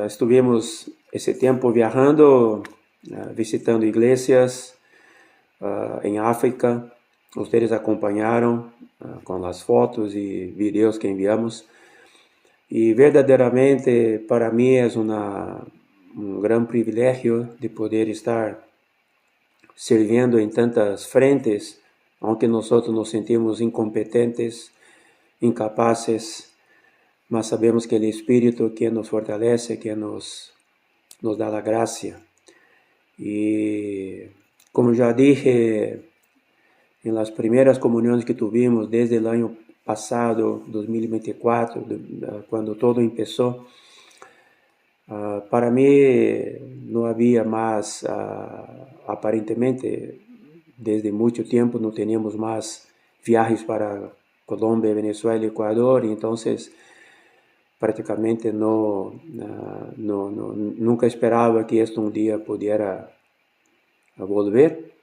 estuvimos ese tiempo viajando, visitando iglesias en África. Ustedes acompañaron con las fotos y videos que enviamos. Y verdaderamente para mí es un gran privilegio de poder estar sirviendo en tantas frentes, aunque nosotros nos sentimos incompetentes, incapaces, mas sabemos que el Espíritu quien nos fortalece, quien nos da la gracia. Y como ya dije en las primeras comuniones que tuvimos desde el año pasado, 2024, cuando todo empezó, para mí no había más, aparentemente, desde mucho tiempo no teníamos más viajes para Colombia, Venezuela, Ecuador, y entonces prácticamente nunca esperaba que esto un día pudiera volver,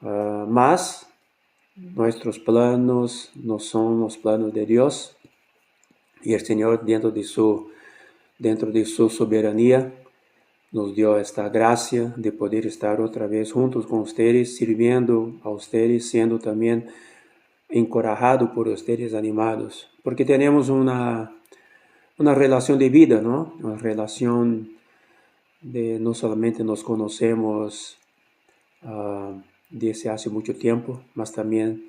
mas nuestros planos no son los planos de Dios, y el Señor dentro de su soberanía nos dio esta gracia de poder estar otra vez juntos con ustedes, sirviendo a ustedes, siendo también encorajado por ustedes, animados, porque tenemos una relación de vida, ¿no? Una relación de no solamente nos conocemos desde hace mucho tiempo, mas también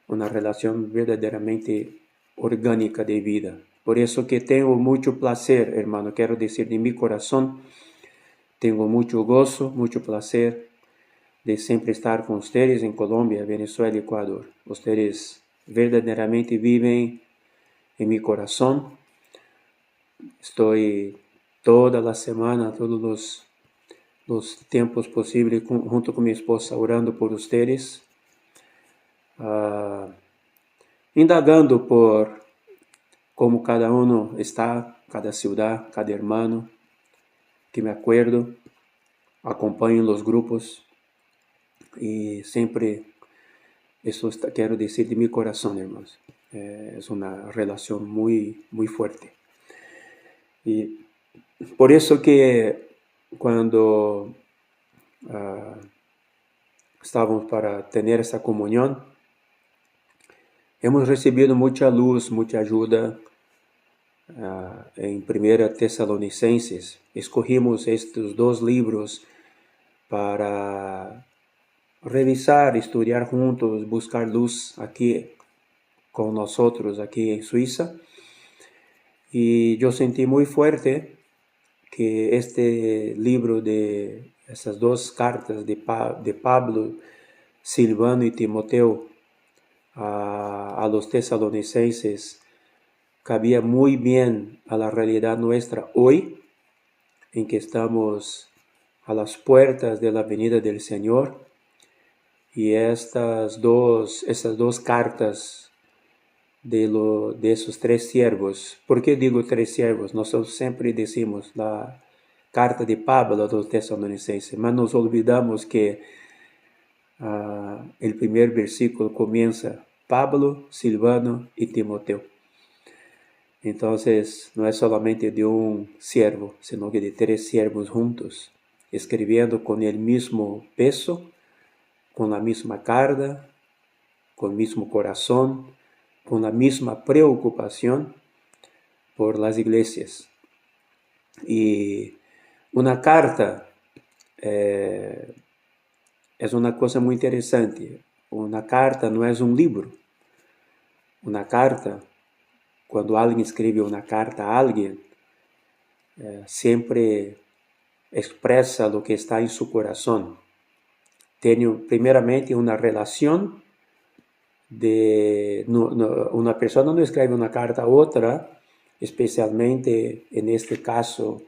una relación verdaderamente orgánica de vida. Por eso que tengo mucho placer, hermano, quiero decir de mi corazón, tengo mucho gozo, mucho placer de siempre estar con ustedes en Colombia, Venezuela y Ecuador. Ustedes verdaderamente viven en mi corazón. Estoy toda la semana, todos los tiempos posibles, junto con mi esposa, orando por ustedes, indagando por cómo cada uno está, cada ciudad, cada hermano, que me acuerdo, acompaño los grupos y siempre eso quiero decir de mi corazón, hermanos. Es una relación muy, muy fuerte. Y por eso que cuando estábamos para tener esa comunión, hemos recibido mucha luz, mucha ayuda en Primera Tesalonicenses. Escogimos estos dos libros para revisar, estudiar juntos, buscar luz aquí con nosotros, aquí en Suiza. Y yo sentí muy fuerte que este libro de esas dos cartas de Pablo, Silvano y Timoteo a los tesalonicenses cabía muy bien a la realidad nuestra hoy, en que estamos a las puertas de la venida del Señor. Y esas dos cartas de esos tres siervos. ¿Por qué digo tres siervos? Nosotros siempre decimos la carta de Pablo a los tesalonicenses, mas nos olvidamos que el primer versículo comienza Pablo, Silvano y Timoteo. Entonces no es solamente de un siervo, sino que de tres siervos juntos, escribiendo con el mismo peso, con la misma carga, con el mismo corazón, con la misma preocupación por las iglesias. Y una carta es una cosa muy interesante. Una carta no es un libro. Una carta, cuando alguien escribe una carta a alguien, siempre expresa lo que está en su corazón. Tiene primeramente una relación una persona no escribe una carta a otra, especialmente en este caso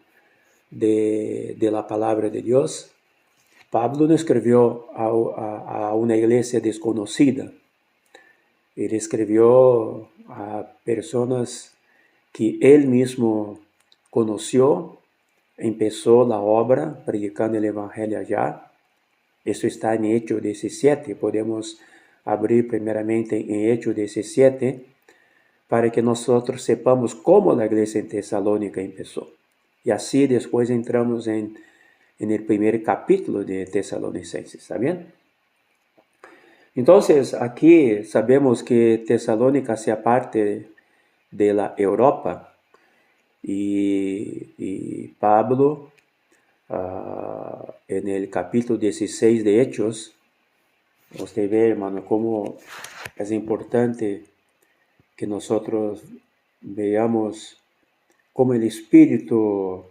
de la palabra de Dios. Pablo no escribió a una iglesia desconocida. Él escribió a personas que él mismo conoció, empezó la obra predicando el evangelio allá. Eso está en Hechos 17, podemos abrir primeramente en Hechos 17 para que nosotros sepamos cómo la iglesia en Tesalónica empezó. Y así después entramos en el primer capítulo de Tesalonicenses, ¿está bien? Entonces, aquí sabemos que Tesalónica hacía parte de la Europa y Pablo, en el capítulo 16 de Hechos, usted ve, hermano, cómo es importante que nosotros veamos cómo el Espíritu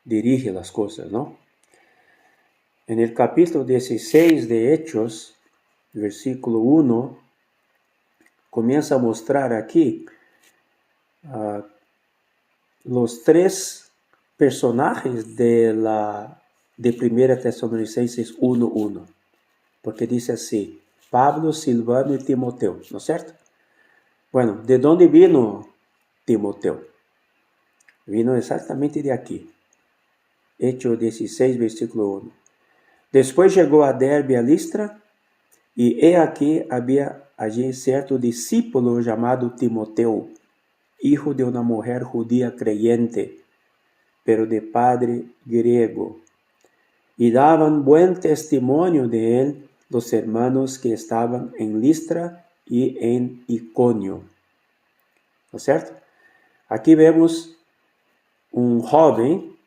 dirige las cosas, ¿no? En el capítulo 16 de Hechos, versículo 1, comienza a mostrar aquí los tres personajes de 1 Tesalonicenses 1:1, porque dice así: Pablo, Silvano y Timoteo, ¿no es cierto? Bueno, ¿de dónde vino Timoteo? Vino exactamente de aquí. Hechos 16, versículo 1. Después llegó a Derbe a Listra, y he aquí había allí cierto discípulo llamado Timoteo, hijo de una mujer judía creyente, pero de padre griego. Y daban buen testimonio de él los hermanos que estaban en Listra y en Iconio. ¿No es cierto? Aquí vemos un joven,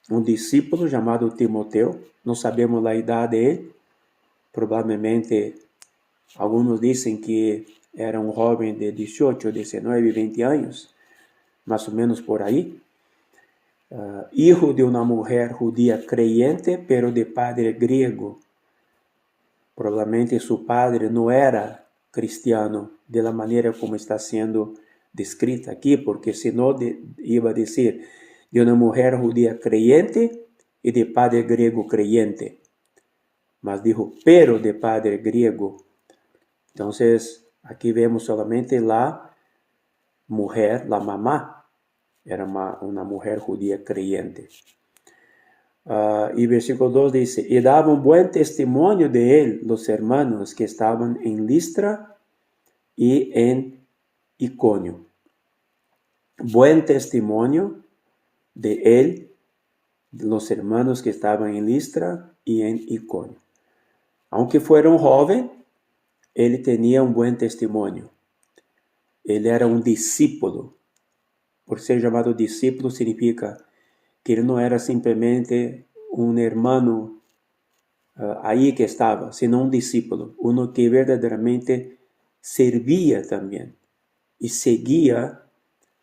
un discípulo llamado Timoteo. No sabemos la edad de él. Probablemente algunos dicen que era un joven de 18, 19, 20 años, más o menos por ahí. Hijo de una mujer judía creyente, pero de padre griego. Probablemente su padre no era cristiano de la manera como está siendo descrita aquí, porque si no iba a decir de una mujer judía creyente y de padre griego creyente. Mas dijo, pero de padre griego. Entonces, aquí vemos solamente la mujer, la mamá. Era una mujer judía creyente. Y versículo 2 dice, y daban buen testimonio de él los hermanos que estaban en Listra y en Iconio. Buen testimonio de él, los hermanos que estaban en Listra y en Iconio. Aunque fuera un joven, él tenía un buen testimonio. Él era un discípulo. Por ser llamado discípulo significa que él no era simplemente un hermano ahí que estaba, sino un discípulo, uno que verdaderamente servía también y seguía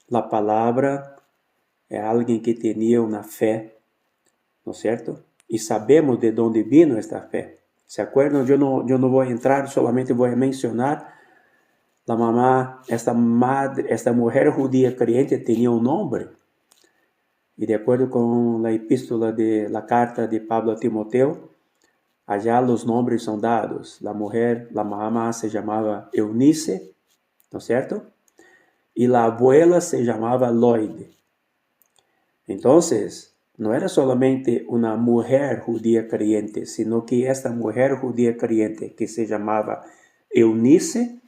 la palabra, alguien que tenía una fe, ¿no es cierto? Y sabemos de dónde vino esta fe. ¿Se acuerdan? Yo no voy a entrar, solamente voy a mencionar la mamá, esta mujer judía creyente tenía un nombre. Y de acuerdo con la epístola de la carta de Pablo a Timoteo, allá los nombres son dados. La mujer, la mamá se llamaba Eunice, ¿no es cierto? Y la abuela se llamaba Loide. Entonces, no era solamente una mujer judía creyente, sino que esta mujer judía creyente que se llamaba Eunice,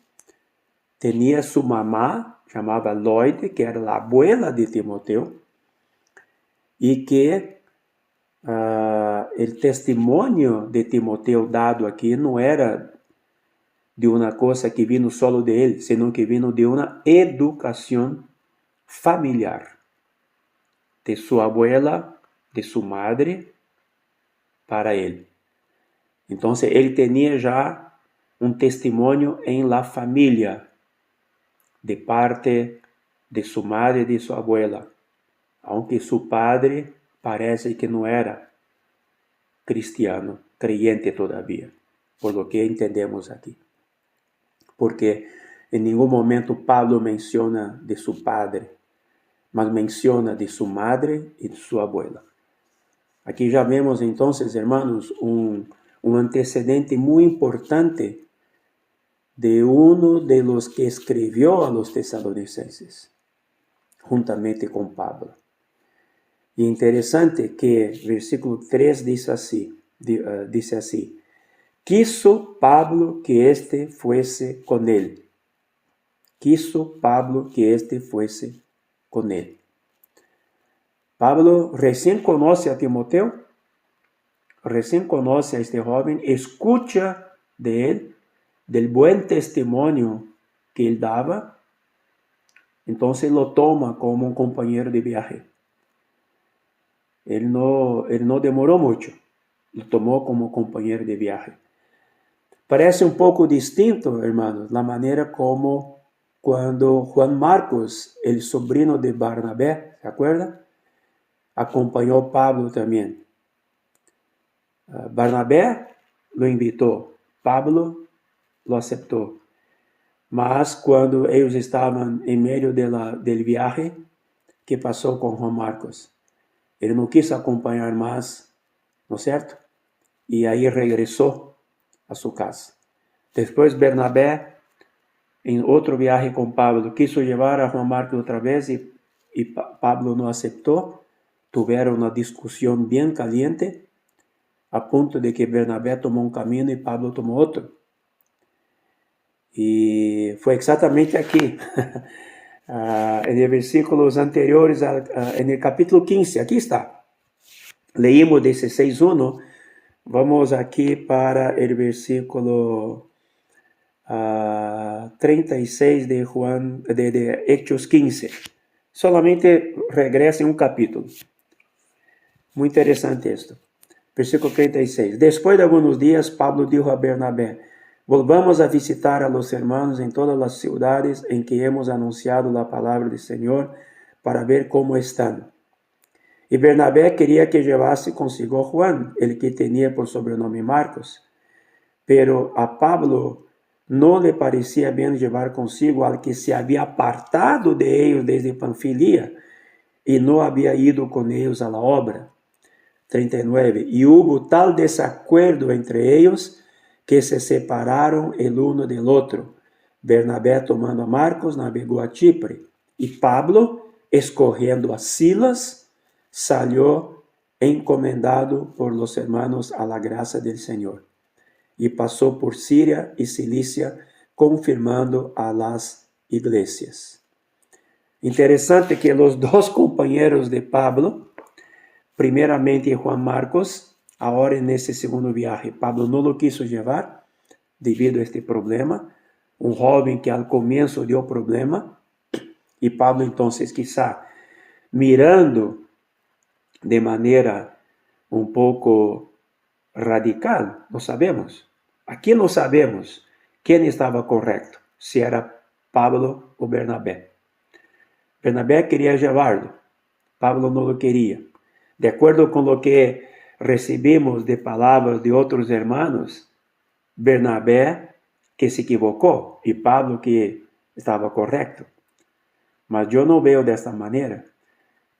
tenía su mamá, llamada Loide, que era la abuela de Timoteo, y que el testimonio de Timoteo dado aquí no era de una cosa que vino solo de él, sino que vino de una educación familiar, de su abuela, de su madre, para él. Entonces, él tenía ya un testimonio en la familia, de parte de su madre y de su abuela, aunque su padre parece que no era cristiano, creyente todavía, por lo que entendemos aquí. Porque en ningún momento Pablo menciona de su padre, mas menciona de su madre y de su abuela. Aquí ya vemos entonces, hermanos, un antecedente muy importante de uno de los que escribió a los tesalonicenses, juntamente con Pablo. Y interesante que versículo 3 dice así, quiso Pablo que éste fuese con él. Quiso Pablo que éste fuese con él. Pablo recién conoce a Timoteo, recién conoce a este joven, escucha de él, del buen testimonio que él daba, entonces lo toma como un compañero de viaje. Él no demoró mucho, lo tomó como compañero de viaje. Parece un poco distinto, hermanos, la manera como cuando Juan Marcos, el sobrino de Barnabé, ¿se acuerda? Acompañó a Pablo también. Barnabé lo invitó, Pablo lo aceptó. Mas cuando ellos estaban en medio del viaje, ¿qué pasó con Juan Marcos? Él no quiso acompañar más, ¿no es cierto? Y ahí regresó a su casa. Después Bernabé, en otro viaje con Pablo, quiso llevar a Juan Marcos otra vez y Pablo no aceptó. Tuvieron una discusión bien caliente, a punto de que Bernabé tomó un camino y Pablo tomó otro. Y fue exactamente aquí, en los versículos anteriores, en el capítulo 15, aquí está. Leímos 16:1, vamos aquí para el versículo 36 de Hechos 15. Solamente regresa en un capítulo. Muy interesante esto. Versículo 36. Después de algunos días, Pablo dijo a Bernabé: volvamos a visitar a los hermanos en todas las ciudades en que hemos anunciado la palabra del Señor para ver cómo están. Y Bernabé quería que llevase consigo a Juan, el que tenía por sobrenombre Marcos. Pero a Pablo no le parecía bien llevar consigo al que se había apartado de ellos desde Panfilia y no había ido con ellos a la obra. 39. Y hubo tal desacuerdo entre ellos que se separaron el uno del otro. Bernabé, tomando a Marcos, navegó a Chipre. Y Pablo, escogiendo a Silas, salió encomendado por los hermanos a la gracia del Señor. Y pasó por Siria y Cilicia, confirmando a las iglesias. Interesante que los dos compañeros de Pablo, primeramente Juan Marcos, ahora en ese segundo viaje, Pablo no lo quiso llevar debido a este problema, un joven que al comienzo dio problema, y Pablo entonces quizá mirando de manera un poco radical, no sabemos. Aquí no sabemos quién estaba correcto, si era Pablo o Bernabé. Bernabé quería llevarlo, Pablo no lo quería. De acuerdo con lo que recibimos de palabras de otros hermanos, Bernabé que se equivocó y Pablo que estaba correcto. Mas yo no veo de esta manera,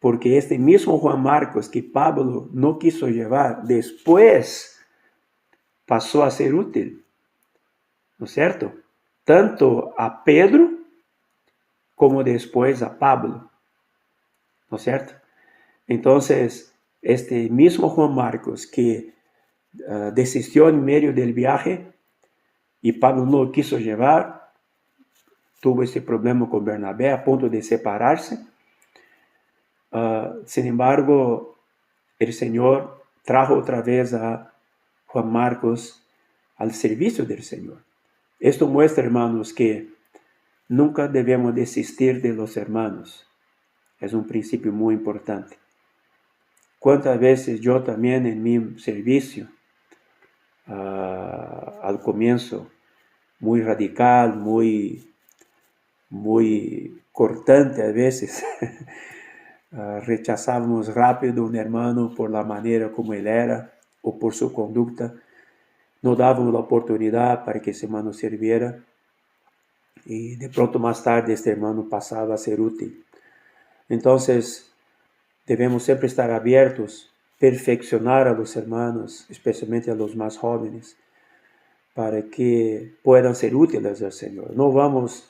porque este mismo Juan Marcos que Pablo no quiso llevar, después pasó a ser útil, ¿no es cierto? Tanto a Pedro como después a Pablo, ¿no es cierto? Entonces, este mismo Juan Marcos que desistió en medio del viaje y Pablo no lo quiso llevar, tuvo ese problema con Bernabé a punto de separarse. Sin embargo, el Señor trajo otra vez a Juan Marcos al servicio del Señor. Esto muestra, hermanos, que nunca debemos desistir de los hermanos. Es un principio muy importante. ¿Cuántas veces yo también en mi servicio, al comienzo, muy radical, muy cortante a veces, rechazábamos rápido a un hermano por la manera como él era o por su conducta, no dábamos la oportunidad para que ese hermano sirviera y de pronto más tarde este hermano pasaba a ser útil. Entonces, debemos siempre estar abiertos, perfeccionar a los hermanos, especialmente a los más jóvenes, para que puedan ser útiles al Señor. No vamos a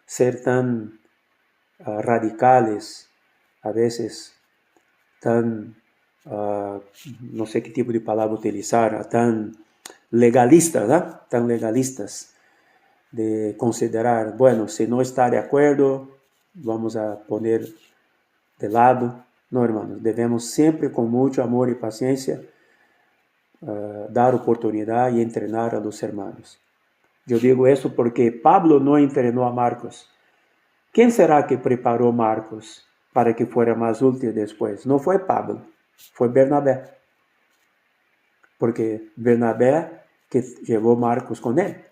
ser tan radicales, a veces tan, no sé qué tipo de palabra utilizar, tan legalistas, ¿verdad? Tan legalistas, de considerar, bueno, si no está de acuerdo, vamos a poner de lado. No, hermanos, debemos siempre con mucho amor y paciencia dar oportunidad y entrenar a los hermanos. Yo digo eso porque Pablo no entrenó a Marcos. ¿Quién será que preparó Marcos para que fuera más útil después? No fue Pablo, fue Bernabé. Porque Bernabé que llevó Marcos con él.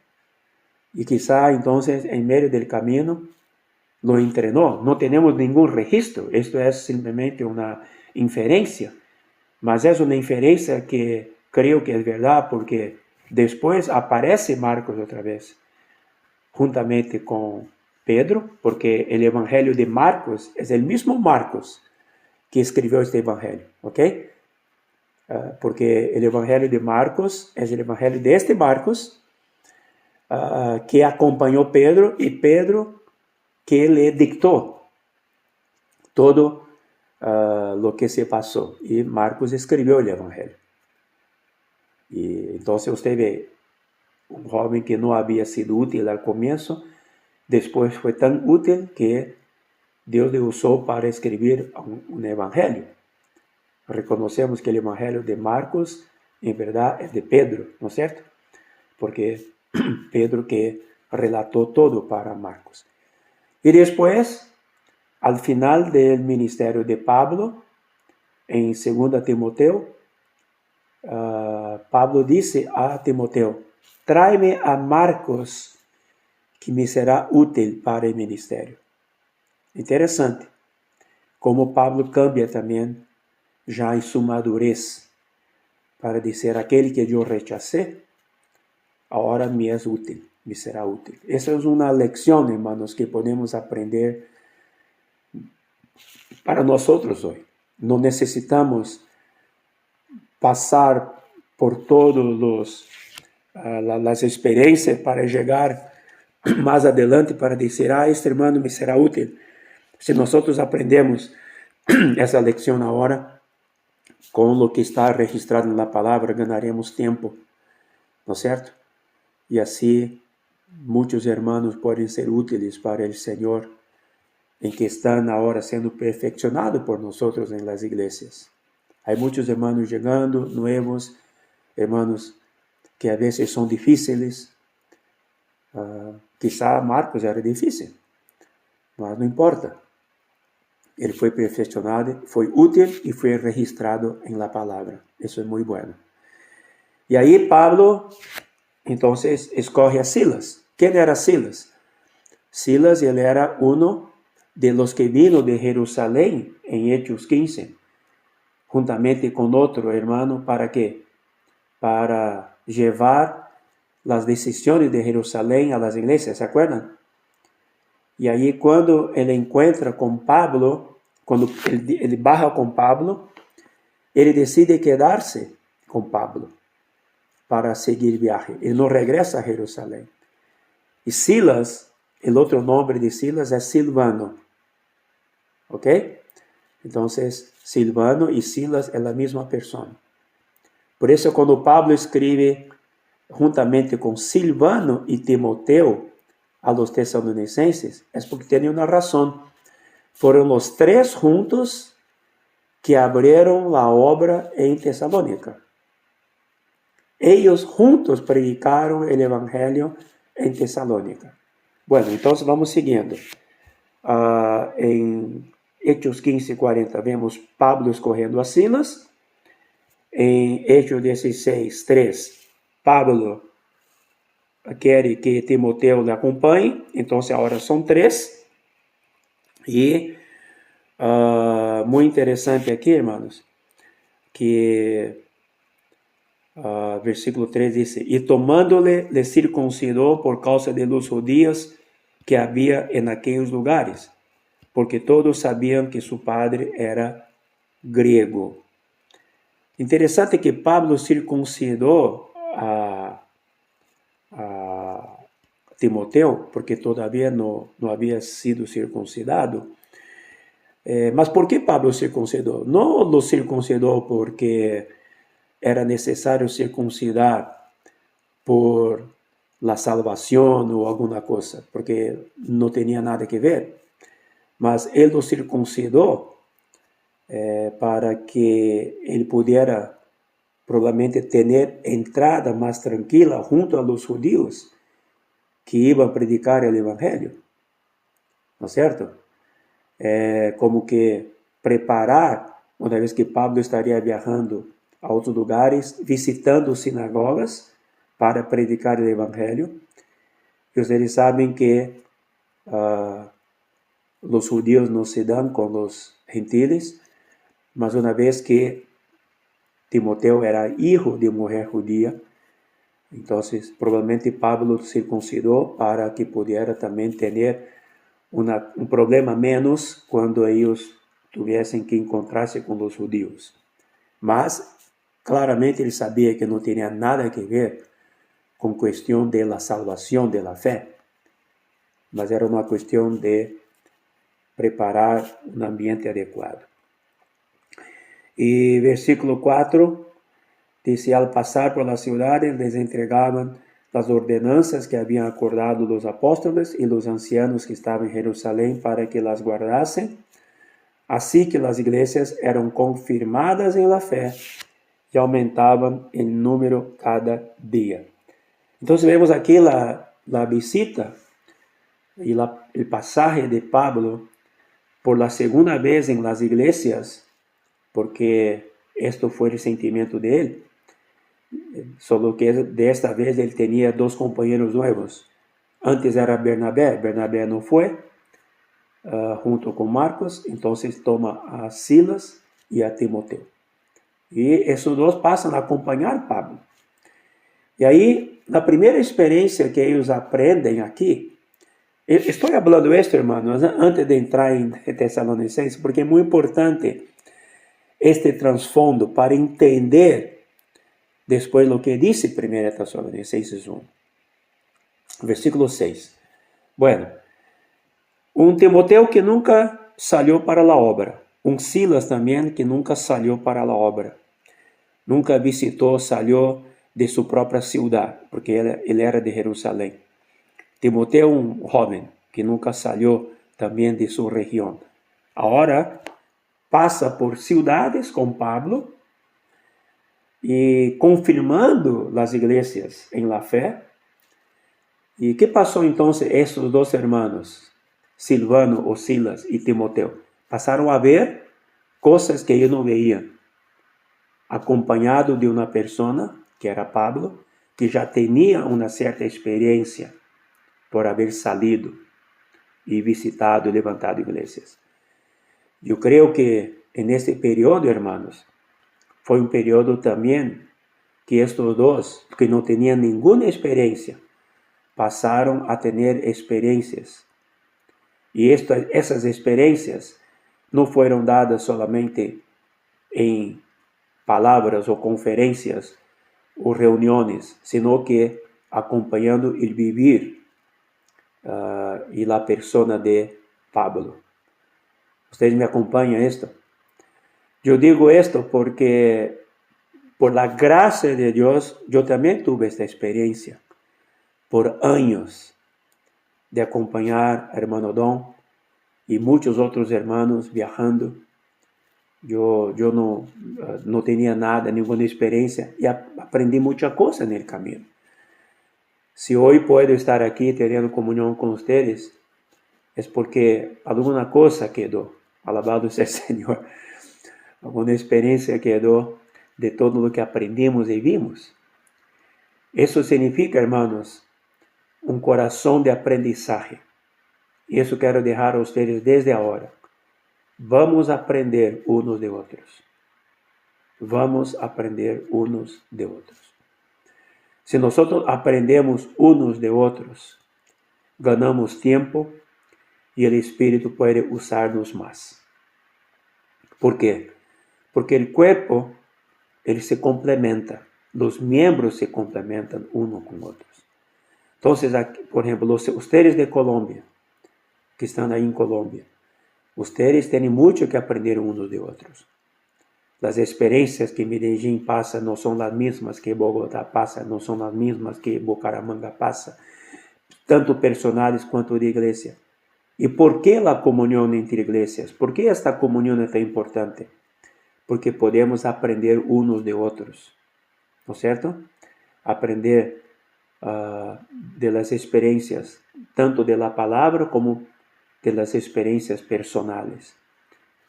Y quizá entonces en medio del camino lo entrenó. No tenemos ningún registro. Esto es simplemente una inferencia. Mas es una inferencia que creo que es verdad porque después aparece Marcos otra vez, juntamente con Pedro, porque el evangelio de Marcos es el mismo Marcos que escribió este evangelio, ¿ok? Porque el evangelio de Marcos es el evangelio de este Marcos que acompañó Pedro y Pedro que le dictó todo lo que se pasó. Y Marcos escribió el evangelio. Y entonces usted ve un joven que no había sido útil al comienzo, después fue tan útil que Dios le usó para escribir un evangelio. Reconocemos que el evangelio de Marcos en verdad es de Pedro, ¿no es cierto? Porque Pedro que relató todo para Marcos. Y después, al final del ministerio de Pablo, en 2 Timoteo, Pablo dice a Timoteo, tráeme a Marcos, que me será útil para el ministerio. Interesante, como Pablo cambia también ya en su madurez, para decir, aquel que yo rechacé, ahora me es útil, me será útil. Esa es una lección, hermanos, que podemos aprender para nosotros hoy. No necesitamos pasar por todas las experiencias para llegar más adelante para decir, este hermano me será útil. Si nosotros aprendemos esa lección ahora, con lo que está registrado en la palabra, ganaremos tiempo, ¿no es cierto? Y así muchos hermanos pueden ser útiles para el Señor, en que están ahora siendo perfeccionados por nosotros en las iglesias. Hay muchos hermanos llegando, nuevos, hermanos que a veces son difíciles. Quizá Marcos era difícil, mas no importa. Él fue perfeccionado, fue útil y fue registrado en la palabra. Eso es muy bueno. Y ahí Pablo, entonces, escoge a Silas. ¿Quién era Silas? Silas, él era uno de los que vino de Jerusalén en Hechos 15, juntamente con otro hermano, ¿para qué? Para llevar las decisiones de Jerusalén a las iglesias, ¿se acuerdan? Y ahí cuando él encuentra con Pablo, cuando él baja con Pablo, él decide quedarse con Pablo para seguir viaje. Él no regresa a Jerusalén. Y Silas, el otro nombre de Silas es Silvano. ¿Ok? Entonces, Silvano y Silas es la misma persona. Por eso cuando Pablo escribe juntamente con Silvano y Timoteo a los tesalonicenses, es porque tiene una razón. Fueron los tres juntos que abrieron la obra en Tesalónica. Ellos juntos predicaron el evangelio en Tesalónica. Bueno, entonces vamos siguiendo. En Hechos 15:40 vemos Pablo escogiendo a Silas. En Hechos 16:3, Pablo quiere que Timoteo le acompañe. Entonces ahora son tres. Y muy interesante aquí, hermanos, que versículo 3 dice, y tomándole le circuncidó por causa de los judíos que había en aquellos lugares, porque todos sabían que su padre era griego. Interesante que Pablo circuncidó a Timoteo, porque todavía no había sido circuncidado. Mas por que Pablo circuncidó? No lo circuncidó porque era necesario circuncidar por la salvación o alguna cosa, porque no tenía nada que ver. Mas él lo circuncidó para que ele pudiera probablemente ter entrada mais tranquila junto a los judíos que iban a predicar el evangelio, ¿no es cierto? Como que preparar, uma vez que Pablo estaria viajando a outros lugares, visitando sinagogas para predicar o evangelho. E vocês sabem que os judíos não se dão com os gentiles, mas uma vez que Timoteo era hijo de mulher judía, então provavelmente Pablo circuncidou para que pudiera também ter um problema menos quando eles tivessem que encontrar-se com os judíos. Mas, claramente, ele sabia que não tinha nada a ver com questão de la salvação de la fé, mas era uma questão de preparar um ambiente adequado. E versículo 4 diz: al pasar por las ciudades les entregaban las ordenanzas que habían acordado los apóstoles y los ancianos que estaban en Jerusalén para que las guardasen. Así que las iglesias eran confirmadas en la fe y aumentaban en número cada día. Entonces vemos aquí la visita y el pasaje de Pablo por la segunda vez en las iglesias, porque esto fue el sentimiento de él. Solo que de esta vez él tenía dos compañeros nuevos. Antes era Bernabé no fue, junto con Marcos, entonces toma a Silas y a Timoteo. Y esos dos pasan a acompañar a Pablo. Y ahí, la primera experiencia que ellos aprenden aquí, estoy hablando esto, hermanos, antes de entrar en Tesalonicenses, porque es muy importante este trasfondo para entender después lo que dice 1 Tesalonicenses 1. Versículo 6. Bueno, un Timoteo que nunca salió para la obra. Un Silas también que nunca salió para la obra. Nunca visitó, salió de su propia ciudad, porque él era de Jerusalén. Timoteo, un joven que nunca salió también de su región. Ahora pasa por ciudades con Pablo y confirmando las iglesias en la fe. ¿Y qué pasó entonces estos dos hermanos, Silvano o Silas y Timoteo? Pasaron a ver cosas que ellos no veían, acompañado de una persona, que era Pablo, que ya tenía una cierta experiencia por haber salido y visitado y levantado iglesias. Yo creo que en este periodo, hermanos, fue un periodo también que estos dos, que no tenían ninguna experiencia, pasaron a tener experiencias. Y esas experiencias no fueron dadas solamente en palabras o conferencias o reuniones, sino que acompañando el vivir y la persona de Pablo. ¿Ustedes me acompañan esto? Yo digo esto porque por la gracia de Dios yo también tuve esta experiencia por años de acompañar a hermano Don y muchos otros hermanos viajando. Yo no tenía nada, ninguna experiencia y aprendí muchas cosas en el camino. Si hoy puedo estar aquí teniendo comunión con ustedes, es porque alguna cosa quedó. Alabado sea el Señor. Alguna experiencia quedó de todo lo que aprendimos y vimos. Eso significa, hermanos, un corazón de aprendizaje. Y eso quiero dejar a ustedes desde ahora. Vamos a aprender unos de otros. Vamos a aprender unos de otros. Si nosotros aprendemos unos de otros, ganamos tiempo y el Espíritu puede usarnos más. ¿Por qué? Porque el cuerpo, él se complementa. Los miembros se complementan unos con otros. Entonces, aquí, por ejemplo, ustedes de Colombia, que están ahí en Colombia, ustedes tienen mucho que aprender unos de otros. Las experiencias que Medellín pasa no son las mismas que Bogotá pasa, no son las mismas que Bucaramanga pasa, tanto personales cuanto de iglesia. ¿Y por qué la comunión entre iglesias? ¿Por qué esta comunión es tan importante? Porque podemos aprender unos de otros, ¿no es cierto? Aprender de las experiencias, tanto de la palabra como de las experiencias personales.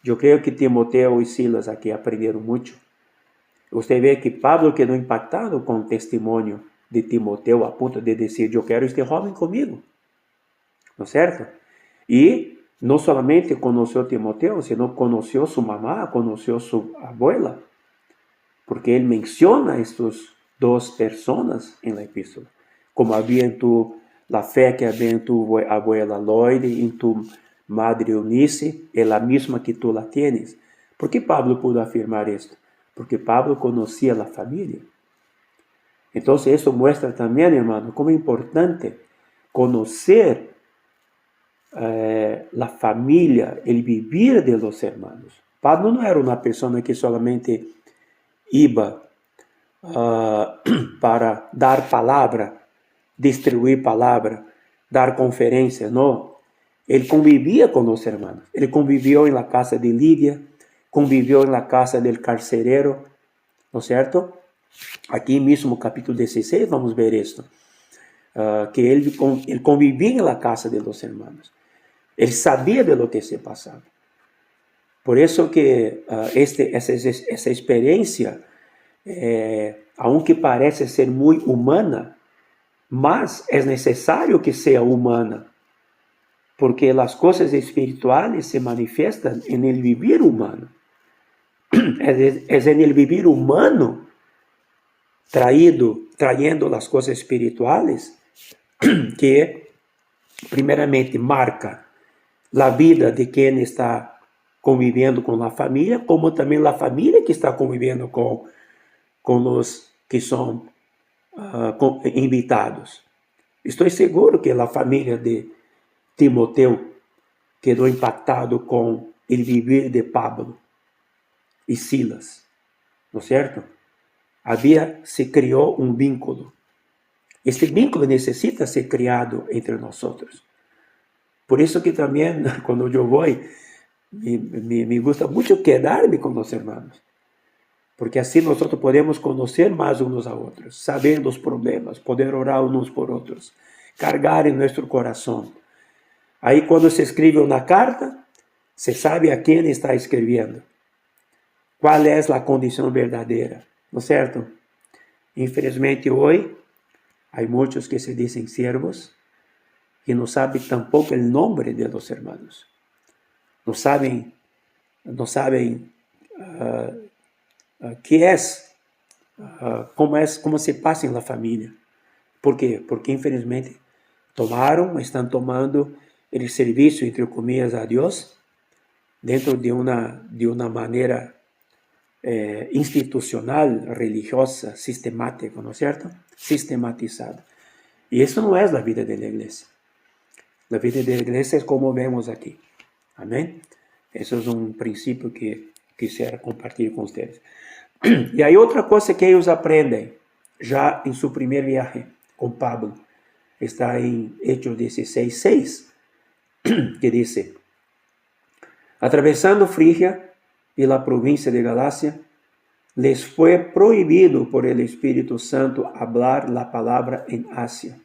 Yo creo que Timoteo y Silas aquí aprendieron mucho. Usted ve que Pablo quedó impactado con el testimonio de Timoteo a punto de decir, yo quiero este joven conmigo, ¿no es cierto? Y no solamente conoció a Timoteo, sino conoció a su mamá, conoció a su abuela, porque él menciona a estas dos personas en la epístola, como había en la fe que había en tu abuela Lloyd y en tu madre Eunice, es la misma que tú la tienes. ¿Por qué Pablo pudo afirmar esto? Porque Pablo conocía la familia. Entonces eso muestra también, hermano, cómo es importante conocer la familia, el vivir de los hermanos. Pablo no era una persona que solamente iba para dar palabra, distribuir palabra, dar conferencias, no. Él convivía con los hermanos. Él convivió en la casa de Lidia, convivió en la casa del carcelero, ¿no es cierto? Aquí mismo, capítulo 16, vamos a ver esto. Que él convivía en la casa de los hermanos. Él sabía de lo que se pasaba. Por eso que esa experiencia, aunque parece ser muy humana, mas es necesario que sea humana, porque las cosas espirituales se manifiestan en el vivir humano. Es en el vivir humano, trayendo las cosas espirituales, que primeramente marca la vida de quien está conviviendo con la familia, como también la familia que está conviviendo con los que son invitados. Estoy seguro que la familia de Timoteo quedó impactado con el vivir de Pablo y Silas, ¿no es cierto? Se creó un vínculo. Este vínculo necesita ser creado entre nosotros. Por eso que también cuando yo voy, me gusta mucho quedarme con los hermanos, porque así nosotros podemos conocer más unos a otros, saber los problemas, poder orar unos por otros, cargar en nuestro corazón. Ahí cuando se escribe una carta, se sabe a quién está escribiendo, cuál es la condición verdadera, ¿no es cierto? Infelizmente hoy hay muchos que se dicen siervos que no saben tampoco el nombre de los hermanos, no saben qué es, cómo se pasa en la familia. ¿Por qué? Porque infelizmente están tomando el servicio, entre comillas, a Dios dentro de una manera institucional, religiosa, sistemática, ¿no es cierto? Sistematizada. Y eso no es la vida de la iglesia. La vida de la iglesia es como vemos aquí. Amén. Eso es un principio que quisiera compartir con ustedes. Y hay otra cosa que ellos aprenden ya en su primer viaje con Pablo. Está en Hechos 16:6, que dice: atravesando Frigia y la provincia de Galacia, les fue prohibido por el Espíritu Santo hablar la palabra en Asia.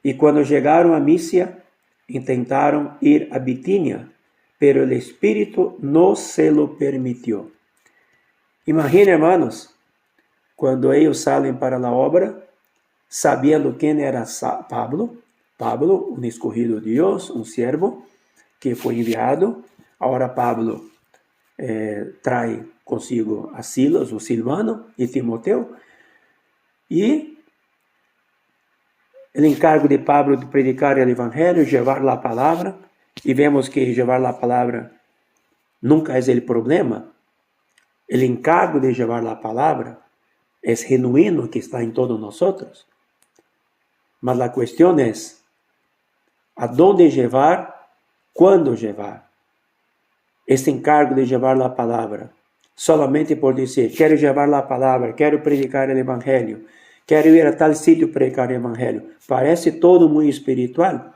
Y cuando llegaron a Misia, intentaron ir a Bitinia, pero el Espíritu no se lo permitió. Imaginen, hermanos, cuando ellos salen para la obra, sabiendo quién era Pablo, un escogido de Dios, un siervo que fue enviado. Ahora Pablo trae consigo a Silas, o Silvano, y Timoteo, y el encargo de Pablo de predicar el evangelio, llevar la palabra, y vemos que llevar la palabra nunca es el problema. El encargo de llevar la palabra es genuino, que está en todos nosotros. Mas la cuestión es, ¿a dónde llevar? ¿Cuándo llevar? Este encargo de llevar la palabra, solamente por decir, quiero llevar la palabra, quiero predicar el evangelio, quiero ir a tal sitio predicar el evangelio, parece todo muy espiritual,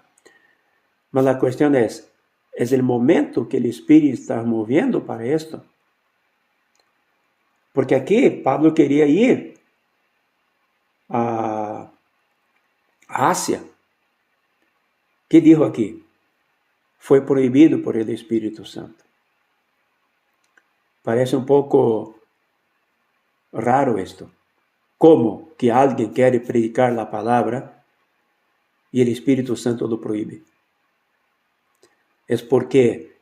Mas la cuestión es el momento que el Espíritu está moviendo para esto. Porque aquí Pablo quería ir a Asia. ¿Qué dijo aquí? Fue prohibido por el Espíritu Santo. Parece un poco raro esto. ¿Cómo que alguien quiere predicar la palabra y el Espíritu Santo lo prohíbe? Es porque,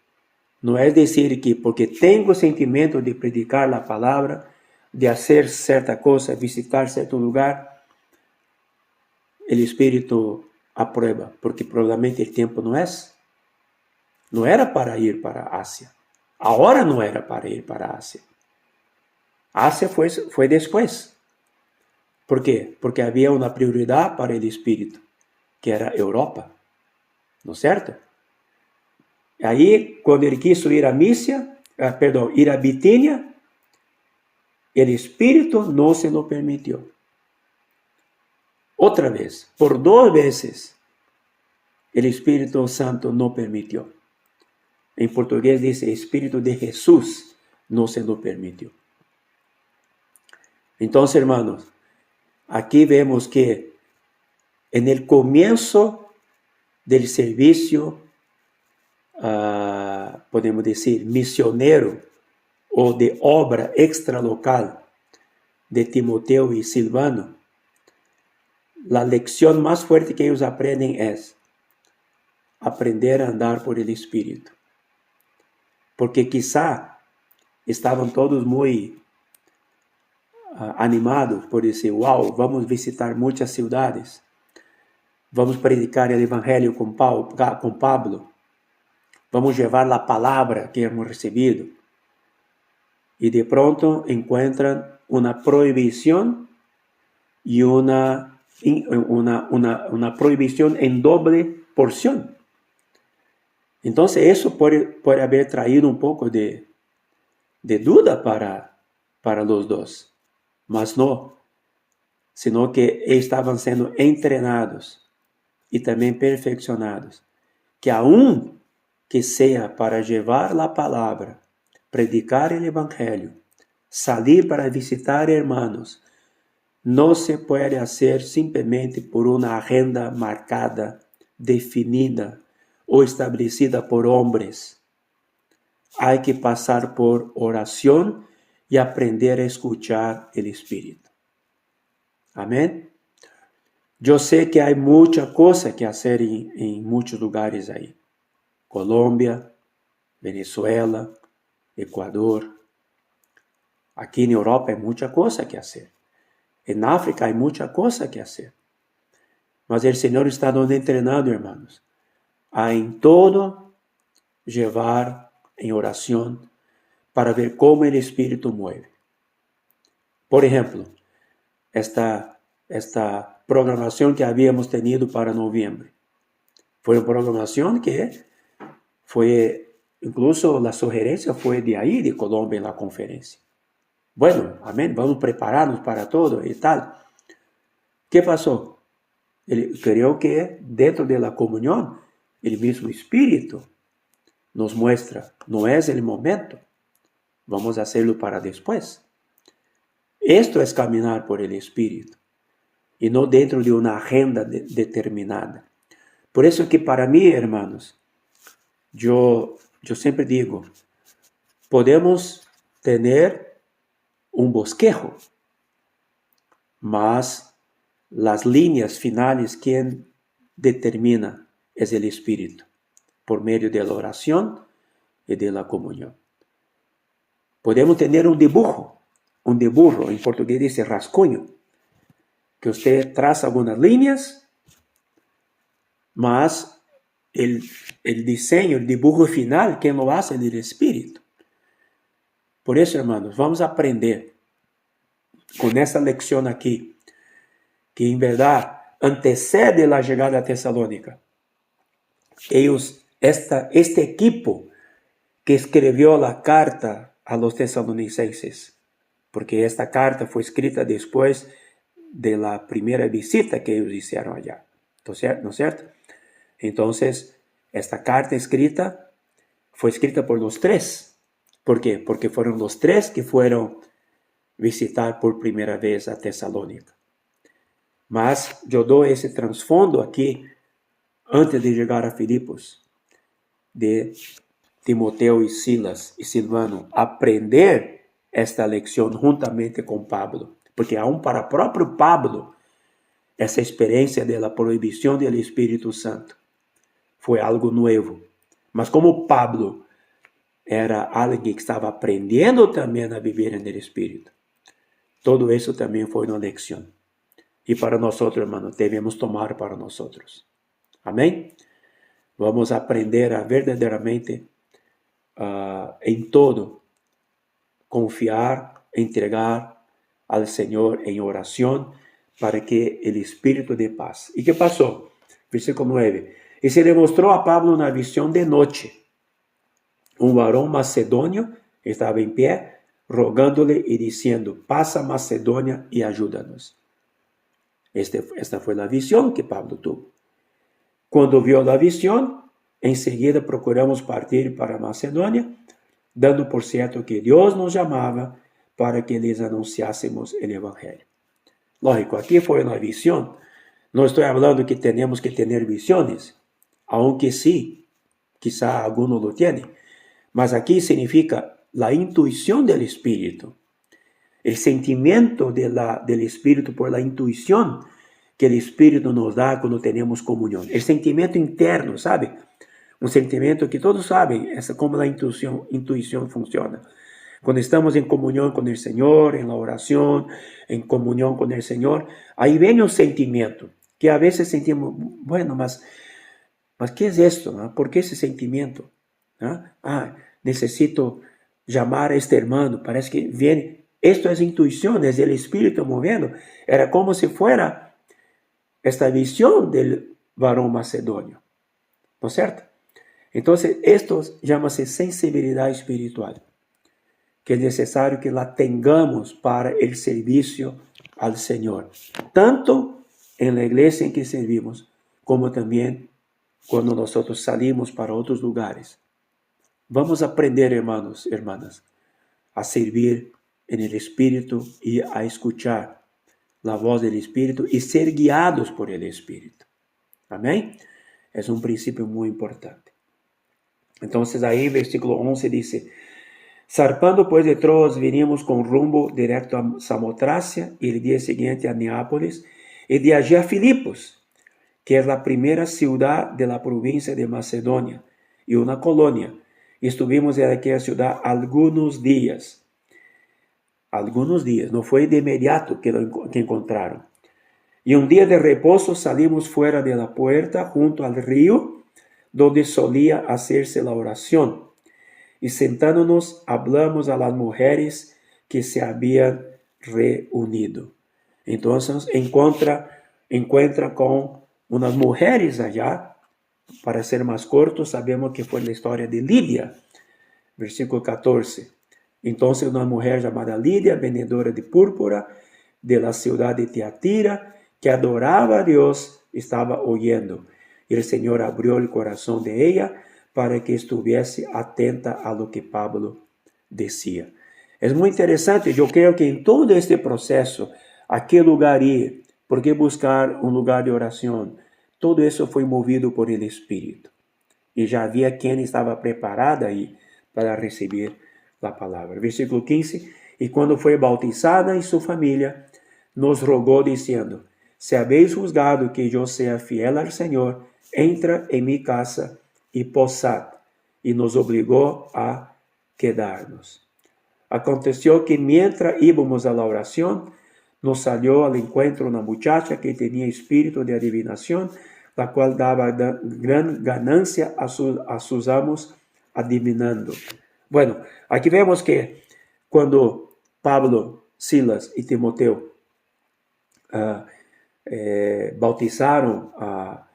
no es decir que porque tengo sentimiento de predicar la palabra, de hacer cierta cosa, visitar cierto lugar, el Espíritu aprueba, porque probablemente el tiempo no es. No era para ir para Asia. Ahora no era para ir para Asia. Asia fue después. ¿Por qué? Porque había una prioridad para el Espíritu, que era Europa. ¿No es cierto? Aí, quando ele quis ir a ir a Bitínia, el Espíritu no se lo permitió. Otra vez, por 2 veces, el Espíritu Santo no permitió. En portugués dice, Espíritu de Jesús no se lo permitió. Entonces, hermanos, aquí vemos que en el comienzo del servicio, podemos decir, misionero o de obra extralocal de Timoteo y Silvano, la lección más fuerte que ellos aprenden es aprender a andar por el Espíritu. Porque quizá estaban todos muy animados por decir, wow, vamos visitar muchas ciudades, vamos predicar el Evangelio con Pablo, vamos llevar la palabra que hemos recibido. Y de pronto encuentran una prohibición y una prohibición en doble porción. Entonces eso puede haber traído un poco de duda para los dos. Mas no, sino que estaban siendo entrenados y también perfeccionados. Que aún que sea para llevar la palabra, predicar el Evangelio, salir para visitar hermanos, no se puede hacer simplemente por una agenda marcada, definida o establecida por hombres. Hay que pasar por oración y aprender a escuchar el Espíritu. Amén. Yo sé que hay mucha cosa que hacer en muchos lugares ahí. Colombia, Venezuela, Ecuador. Aquí en Europa hay mucha cosa que hacer. En África hay mucha cosa que hacer. Mas el Señor está nos entrenando, hermanos, a en todo llevar en oración para ver cómo el Espíritu mueve. Por ejemplo, esta programación que habíamos tenido para noviembre. Fue una programación que fue, incluso la sugerencia fue de ahí, de Colombia, en la conferencia. Bueno, amén, vamos a prepararnos para todo y tal. ¿Qué pasó? Creo que dentro de la comunión, el mismo Espíritu nos muestra, no es el momento, vamos a hacerlo para después. Esto es caminar por el Espíritu y no dentro de una agenda determinada. Por eso que para mí, hermanos, yo siempre digo, podemos tener un bosquejo, mas las líneas finales, quien determina es el Espíritu, por medio de la oración y de la comunión. Podemos tener un dibujo, en portugués dice rascunho, que usted traza algunas líneas, mas el diseño, el dibujo final, quien lo hace es el Espíritu. Por eso, hermanos, vamos a aprender con esta lección aquí, que en verdad antecede la llegada a Tesalónica. Este equipo que escribió la carta a los tesalonicenses, porque esta carta fue escrita después de la primera visita que ellos hicieron allá, ¿no es cierto? Entonces, Esta carta escrita fue escrita por los tres. ¿Por qué? Porque fueron los tres que fueron visitar por primera vez a Tesalónica. Mas yo doy ese trasfondo aquí antes de llegar a Filipos, de Timoteo y Silas y Silvano aprender esta lección juntamente con Pablo, porque aún para próprio Pablo essa experiência da proibição do Espírito Santo foi algo novo. Mas como Pablo era alguém que estava aprendendo também a viver no Espírito, todo isso também foi uma lição. E para nós, hermanos, devemos tomar para nós. Amém? Vamos aprender a verdadeiramente em todo confiar, entregar ao Senhor em oração para que o Espírito dê paz. E que passou? Versículo 9. E se demonstrou a Pablo na visão de noite. Um varão macedônio estava em pé, rogando-lhe e dizendo: passa a Macedônia e ajuda-nos. Esta foi a visão que Pablo tuvo. Quando viu a visão, em seguida procuramos partir para Macedônia, dando por certo que Deus nos chamava para que lhes anunciássemos o Evangelho. Lógico, aqui foi uma visão. Não estou falando que temos que ter visões, aunque sim, quizá algunos lo tienen. Mas aqui significa a intuição do Espírito, o sentimento do Espírito por la intuição que o Espírito nos dá quando temos comunhão. O sentimento interno, sabe? Um sentimento que todos sabem, essa como a intuição funciona. Quando estamos em comunhão com o Senhor, em la oração, em comunhão com o Senhor, aí vem o sentimento, que a vezes sentimos, bueno, mas que é isso? ¿No? ¿Por que esse sentimento? ¿No? Necesito chamar a este hermano, parece que vem. Esto é intuição, é o Espírito movendo. Era como se fuera esta visão do varão macedônio, ¿no es certo? Então, esto chama-se sensibilidade espiritual, que é necessário que la tengamos para o serviço ao Senhor, tanto en la igreja em que servimos, como também quando nós salimos para outros lugares. Vamos aprender, hermanos, hermanas, a servir en el Espírito e a escuchar la voz del Espírito e ser guiados por el Espírito. Amém? É um princípio muito importante. Então, aí, versículo 11 diz: zarpando pues de Troas, vinimos com rumbo directo a Samotrácia e el dia seguinte a Neápolis, e de allí a Filipos, que é a primeira ciudad de la província de Macedônia e uma colônia. Estuvimos en aquella ciudad algunos días. No foi de inmediato que encontraram. E um dia de reposo salimos fuera de la puerta junto al río, donde solía hacerse la oración. Y sentándonos, hablamos a las mujeres que se habían reunido. Entonces encuentra con unas mujeres allá. Para ser más corto, sabemos que fue la historia de Lidia. Versículo 14. Entonces una mujer llamada Lidia, vendedora de púrpura de la ciudad de Tiatira, que adoraba a Dios, estaba oyendo. Y el Señor abrió el corazón de ella para que estuviese atenta a lo que Pablo decía. Es muy interesante. Yo creo que en todo este proceso, ¿a qué lugar ir? ¿Por qué buscar un lugar de oración? Todo eso fue movido por el Espíritu. Y ya había quien estaba preparada ahí para recibir la palabra. Versículo 15. Y cuando fue bautizada y su familia, nos rogó diciendo: si habéis juzgado que yo sea fiel al Señor, entra en mi casa y posad. Y nos obligó a quedarnos. Aconteció que mientras íbamos a la oración, nos salió al encuentro una muchacha que tenía espíritu de adivinación, la cual daba gran ganancia a sus amos adivinando. Bueno, aquí vemos que cuando Pablo, Silas y Timoteo bautizaron a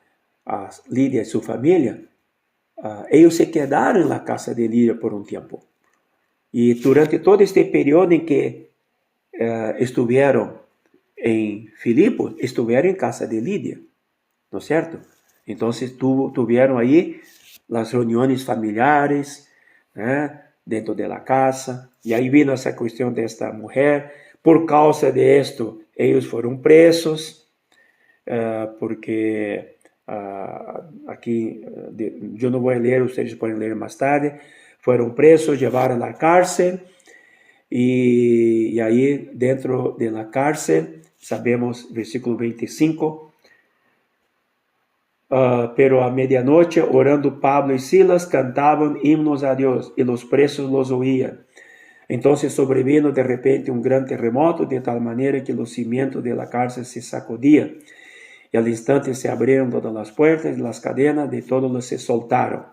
Lidia y su familia, ellos se quedaron en la casa de Lidia por un tiempo. Y durante todo este periodo en que estuvieron en Filipos, estuvieron en casa de Lidia, ¿no es cierto? Entonces tuvieron ahí las reuniones familiares, dentro de la casa. Y ahí vino esa cuestión de esta mujer. Por causa de esto, ellos fueron presos, porque aquí, yo no voy a leer, ustedes pueden leer más tarde. Fueron presos, llevaron a la cárcel, y ahí dentro de la cárcel, sabemos, versículo 25, pero a medianoche, orando Pablo y Silas, cantaban himnos a Dios, y los presos los oían. Entonces sobrevino de repente un gran terremoto, de tal manera que los cimientos de la cárcel se sacudían. Y al instante se abrieron todas las puertas, y las cadenas de todos se soltaron.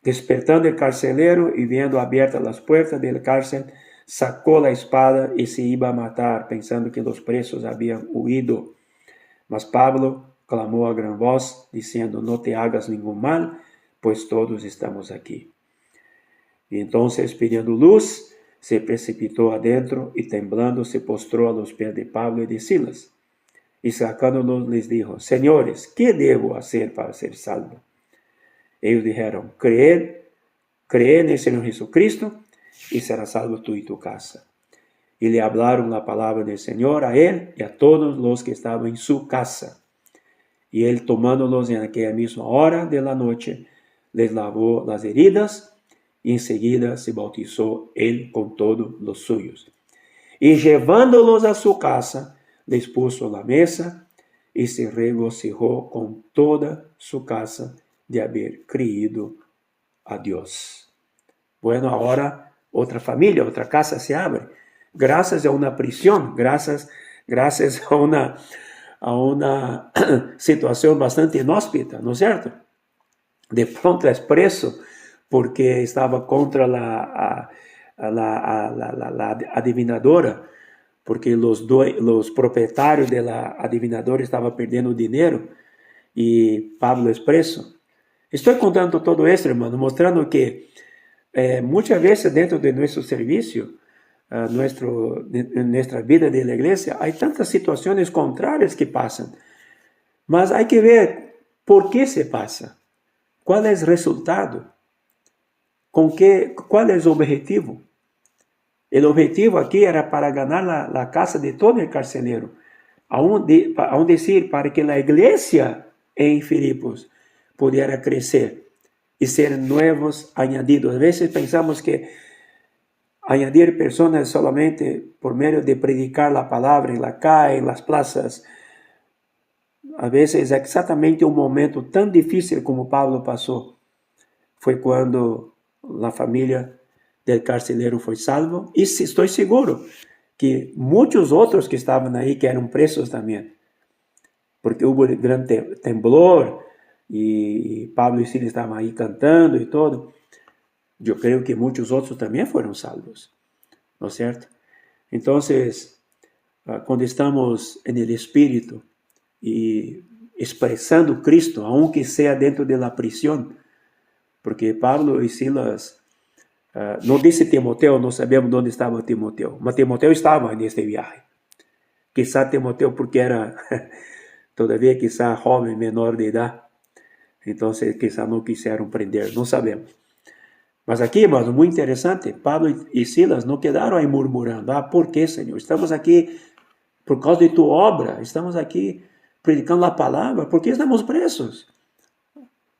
Despertando el carcelero y viendo abiertas las puertas de la cárcel, sacó la espada y se iba a matar, pensando que los presos habían huido. Mas Pablo clamó a gran voz, diciendo: no te hagas ningún mal, pues todos estamos aquí. Y entonces, pidiendo luz, se precipitó adentro y temblando se postró a los pies de Pablo y de Silas. Y sacándolos les dijo: señores, ¿qué debo hacer para ser salvo? Ellos dijeron: cree en el Señor Jesucristo y serás salvo tú y tu casa. Y le hablaron la palabra del Señor a él y a todos los que estaban en su casa. Y él, tomándolos en aquella misma hora de la noche, les lavó las heridas, y enseguida se bautizó él con todos los suyos. Y llevándolos a su casa, les puso la mesa, y se regocijó con toda su casa de haber creído a Dios. Bueno, ahora otra familia, otra casa se abre. Gracias a una prisión, gracias a una situación bastante inhóspita, ¿no es cierto? De pronto es preso porque estaba contra la adivinadora, porque los propietarios de la adivinadora estaban perdiendo dinero, y Pablo es preso. Estoy contando todo esto, hermano, mostrando que muchas veces dentro de nuestro servicio, en nuestra vida de la iglesia, hay tantas situaciones contrarias que pasan, mas hay que ver por qué se pasa, cuál es el resultado, cuál es el objetivo. El objetivo aquí era para ganar la casa de todo el carcelero, aún decir, para que la iglesia en Filipos pudiera crecer y ser nuevos añadidos. A veces pensamos que añadir personas solamente por medio de predicar la palabra en la calle, en las plazas. A veces es exactamente un momento tan difícil como Pablo pasó. Fue cuando la familia del carcelero fue salvo, y estoy seguro que muchos otros que estaban ahí, que eran presos también, porque hubo un gran temblor, y Pablo y Silas estaban ahí cantando y todo. Yo creo que muchos otros también fueron salvos, ¿no es cierto? Entonces, cuando estamos en el Espíritu y expresando Cristo, aunque sea dentro de la prisión, porque Pablo y Silas, no dice Timoteo, no sabemos dónde estaba Timoteo, mas Timoteo estaba en este viaje. Quizá Timoteo, porque era todavía quizá joven, menor de edad, entonces quizá no quisieron prender, no sabemos. Mas aquí, hermano, muy interesante, Pablo y Silas no quedaron ahí murmurando: ¿por qué, Señor? Estamos aquí por causa de tu obra, estamos aquí predicando la palabra, ¿por qué estamos presos?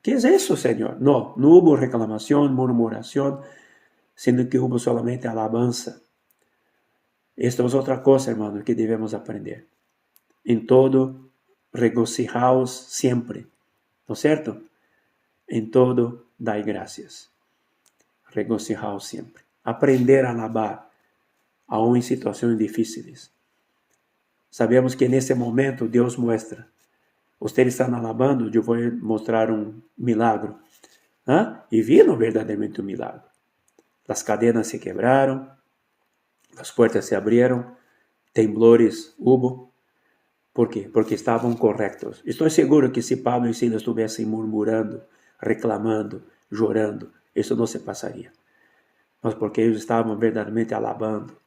¿Qué es eso, Señor? No hubo reclamación, murmuración, sino que hubo solamente alabanza. Esto es otra cosa, hermano, que debemos aprender. En todo, regocijaos siempre, ¿no es cierto? En todo, dai gracias. Regocijaos siempre. Aprender a alabar, aún en situaciones difíciles. Sabemos que en ese momento Dios muestra: ustedes están alabando, yo voy a mostrar un milagro. Y vino verdaderamente un milagro. Las cadenas se quebraron, las puertas se abrieron, temblores hubo. ¿Por qué? Porque estaban correctos. Estoy seguro que si Pablo y Silas estuviesen murmurando, reclamando, llorando, eso no se pasaría. Mas porque ellos estaban verdaderamente alabando,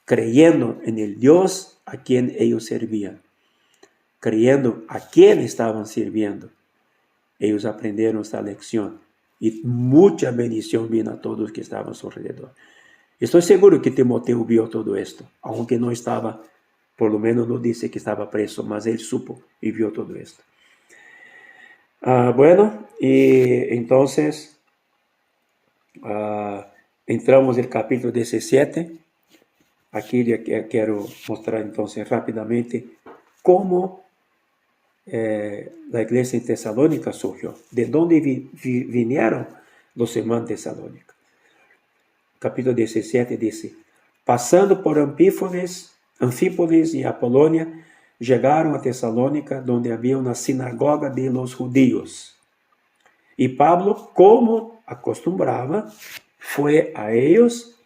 creyendo en el Dios a quien ellos servían, creyendo a quien estaban sirviendo. Ellos aprendieron esta lección y mucha bendición vino a todos que estaban a su alrededor. Estoy seguro que Timoteo vio todo esto, aunque no estaba, por lo menos no dice que estaba preso, mas él supo y vio todo esto. Bueno, y entonces entramos en el capítulo 17. Aquí quiero mostrar entonces rápidamente cómo la iglesia en Tesalónica surgió, de dónde vinieron los hermanos de Tesalónica. Capítulo 17 dice: pasando por Anfípolis y Apolonia, llegaron a Tesalónica, donde había una sinagoga de los judíos. Y Pablo, como acostumbraba, fue a ellos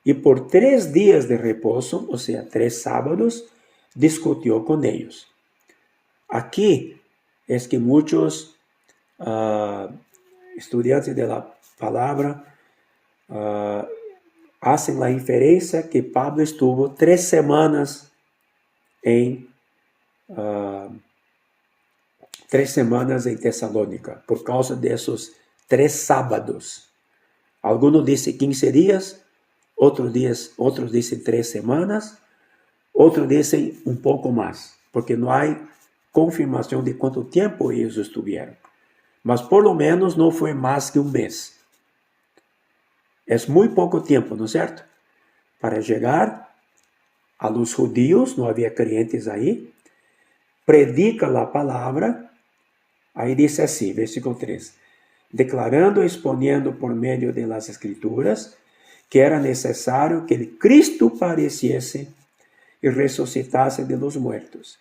y por 3 días de reposo, o sea, 3 sábados, discutió con ellos. Aquí es que muchos estudiantes de la palabra hacen la inferencia que Pablo estuvo 3 semanas en 3 semanas en Tesalónica, por causa de esos 3 sábados. Algunos dicen 15 días, otros dicen 3 semanas, otros dicen un poco más, porque no hay confirmación de cuánto tiempo ellos estuvieron. Mas por lo menos no fue más que un mes. Es muy poco tiempo, ¿no es cierto? Para llegar a los judíos, no había creyentes ahí, predica la palabra. Ahí dice así, versículo 3, declarando y exponiendo por medio de las Escrituras que era necesario que el Cristo padeciese y resucitase de los muertos,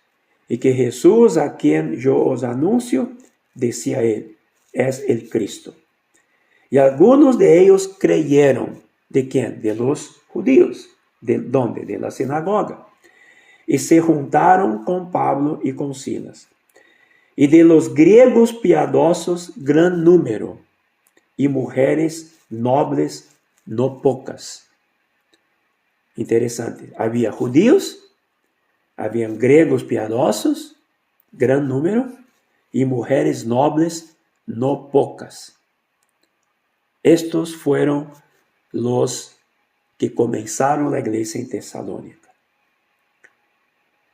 y que Jesús, a quien yo os anuncio, decía él, es el Cristo. Y algunos de ellos creyeron. ¿De quién? De los judíos. ¿De dónde? De la sinagoga. Y se juntaron con Pablo y con Silas. Y de los griegos piadosos, gran número, y mujeres nobles, no pocas. Interesante. Había judíos, habían griegos piadosos, gran número, y mujeres nobles, no pocas. Estos fueron los que comenzaron la iglesia en Tesalónica.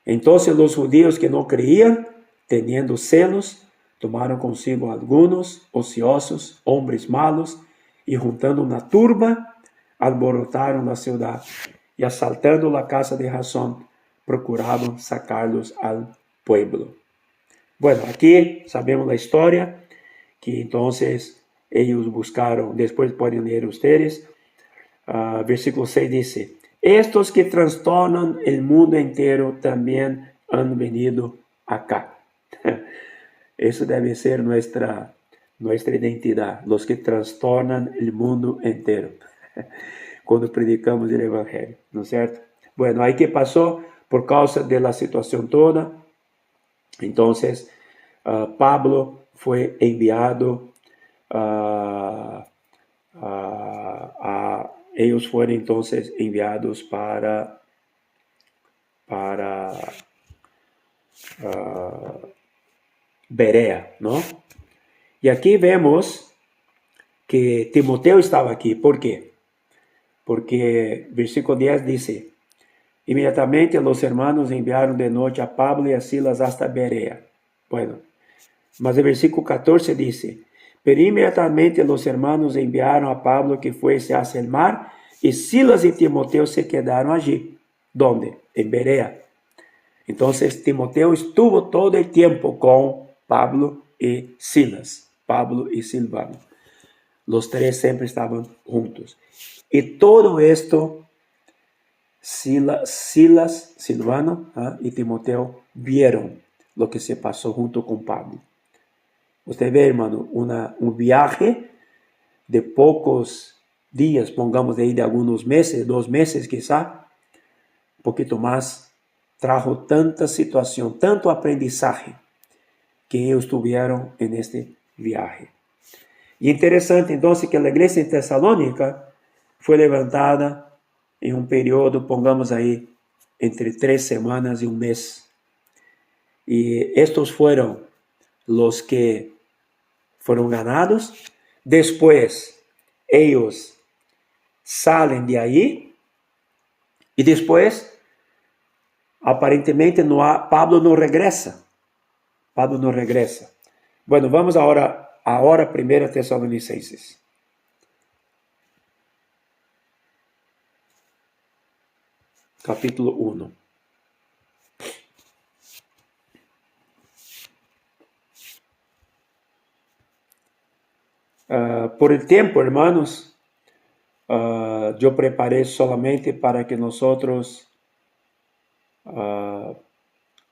Entonces los judíos que no creían, teniendo celos, tomaron consigo algunos ociosos, hombres malos, y juntando una turba, alborotaron la ciudad, y asaltando la casa de Jasón, procuraban sacarlos al pueblo. Bueno, aquí sabemos la historia, que entonces ellos buscaron, después pueden leer ustedes, versículo 6 dice, estos que trastornan el mundo entero también han venido acá. Eso debe ser nuestra identidad, los que trastornan el mundo entero, cuando predicamos el Evangelio, ¿no es cierto? Bueno, ahí que pasó por causa de la situación toda, entonces Pablo fue enviado ellos fueron entonces enviados para Berea, ¿no? Y aquí vemos que Timoteo estaba aquí. ¿Por qué? Porque versículo 10 dice, inmediatamente los hermanos enviaron de noche a Pablo y a Silas hasta Berea. Bueno, mas el versículo 14 dice, pero inmediatamente los hermanos enviaron a Pablo que fuese hacia el mar, y Silas y Timoteo se quedaron allí. ¿Dónde? En Berea. Entonces Timoteo estuvo todo el tiempo con Pablo y Silas, Pablo y Silvano. Los 3 siempre estaban juntos. Y todo esto, Silas, Silvano y Timoteo vieron lo que se pasó junto con Pablo. Usted ve, hermano, un viaje de pocos días, pongamos de ahí de algunos meses, 2 meses quizá, un poquito más, trajo tanta situación, tanto aprendizaje que ellos tuvieron en este viaje. Y interesante entonces que la iglesia en Tesalónica fue levantada en un periodo, pongamos ahí, entre 3 semanas y un mes. Y estos fueron los que fueron ganados Después, ellos salen de ahí y después, aparentemente, Pablo no regresa. Pablo no regresa. Bueno, vamos ahora 1 Tesalonicenses. Capítulo 1. Por el tiempo, hermanos, yo preparé solamente para que nosotros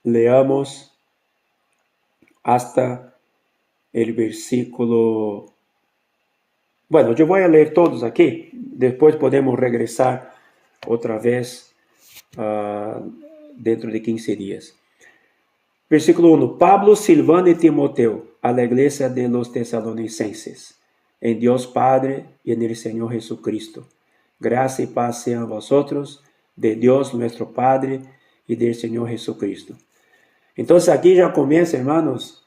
leamos hasta el versículo. Bueno, yo voy a leer todos aquí. Después podemos regresar otra vez dentro de 15 días. Versículo 1. Pablo, Silvano y Timoteo, a la iglesia de los tesalonicenses, en Dios Padre y en el Señor Jesucristo. Gracia y paz sean a vosotros, de Dios nuestro Padre y del Señor Jesucristo. Entonces aquí ya comienza, hermanos,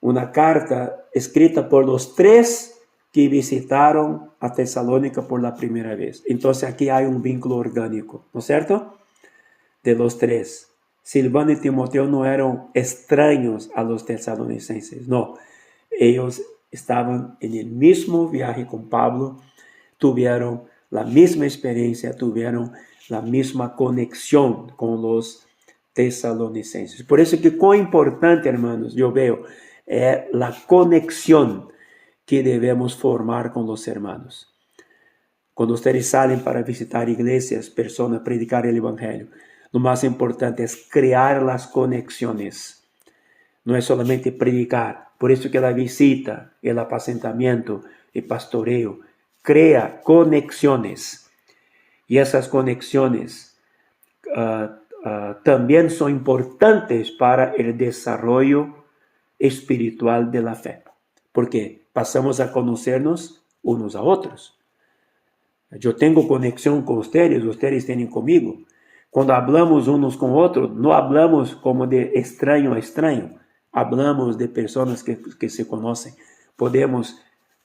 una carta escrita por los tres que visitaron a Tesalónica por la primera vez. Entonces aquí hay un vínculo orgánico, ¿no es cierto? De los tres. Silvano y Timoteo no eran extraños a los tesalonicenses, no. Ellos estaban en el mismo viaje con Pablo, tuvieron la misma experiencia, tuvieron la misma conexión con los tesalonicenses. Por eso que cuán importante, hermanos, yo veo, es la conexión que debemos formar con los hermanos. Cuando ustedes salen para visitar iglesias, personas, predicar el evangelio, lo más importante es crear las conexiones. No es solamente predicar. Por eso que la visita, el apacentamiento, el pastoreo, crea conexiones. Y esas conexiones también son importantes para el desarrollo espiritual de la fe. Porque pasamos a conocernos unos a otros. Yo tengo conexión con ustedes, ustedes tienen conmigo. Cuando hablamos unos con otros, no hablamos como de extraño a extraño. Hablamos de personas que se conocen. Podemos